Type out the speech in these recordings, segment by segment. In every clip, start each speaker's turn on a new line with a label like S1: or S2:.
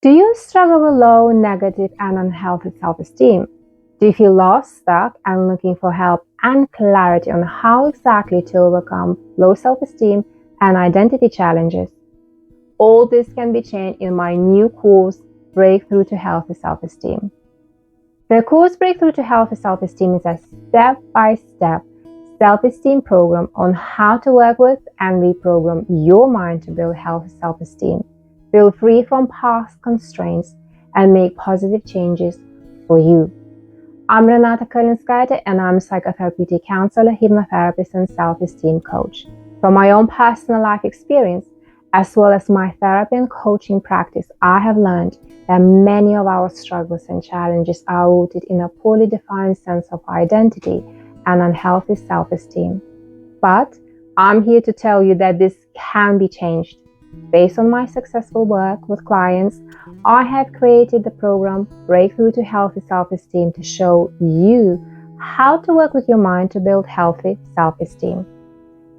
S1: Do you struggle with low, negative, and unhealthy self-esteem? Do you feel lost, stuck, and looking for help and clarity on how exactly to overcome low self-esteem and identity challenges? All this can be changed in my new course, Breakthrough to Healthy Self-Esteem. The course Breakthrough to Healthy Self-Esteem is a step-by-step self-esteem program on how to work with and reprogram your mind to build healthy self-esteem, feel free from past constraints, and make positive changes for you. I'm Renata Kalinskaya, and I'm a psychotherapeutic counselor, hypnotherapist, and self-esteem coach. From my own personal life experience, as well as my therapy and coaching practice, I have learned that many of our struggles and challenges are rooted in a poorly defined sense of identity and unhealthy self-esteem. But I'm here to tell you that this can be changed. Based on my successful work with clients, I have created the program Breakthrough to Healthy Self-Esteem to show you how to work with your mind to build healthy self-esteem.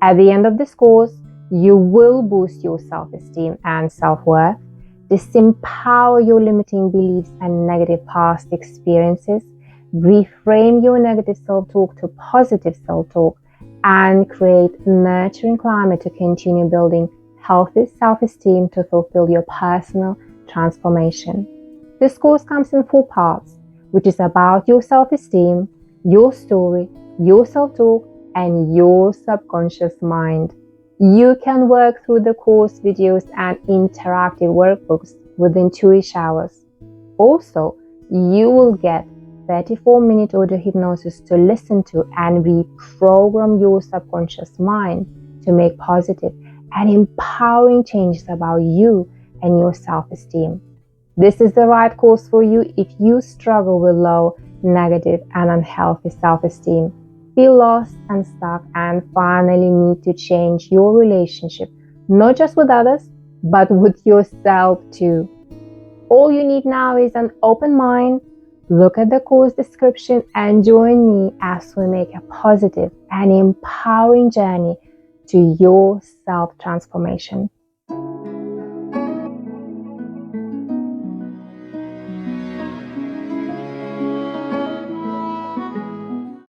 S1: At the end of this course, you will boost your self-esteem and self-worth, disempower your limiting beliefs and negative past experiences, reframe your negative self-talk to positive self-talk, and create a nurturing climate to continue building healthy self-esteem to fulfill your personal transformation. This course comes in 4 parts, which is about your self-esteem, your story, your self-talk, and your subconscious mind. You can work through the course videos and interactive workbooks within 2-ish hours. Also, you will get 34-minute audio hypnosis to listen to and reprogram your subconscious mind to make positive and empowering changes about you and your self-esteem. This is the right course for you if you struggle with low, negative, and unhealthy self-esteem, feel lost and stuck, and finally need to change your relationship, not just with others, but with yourself too. All you need now is an open mind. Look at the course description and join me as we make a positive and empowering journey to your self-transformation.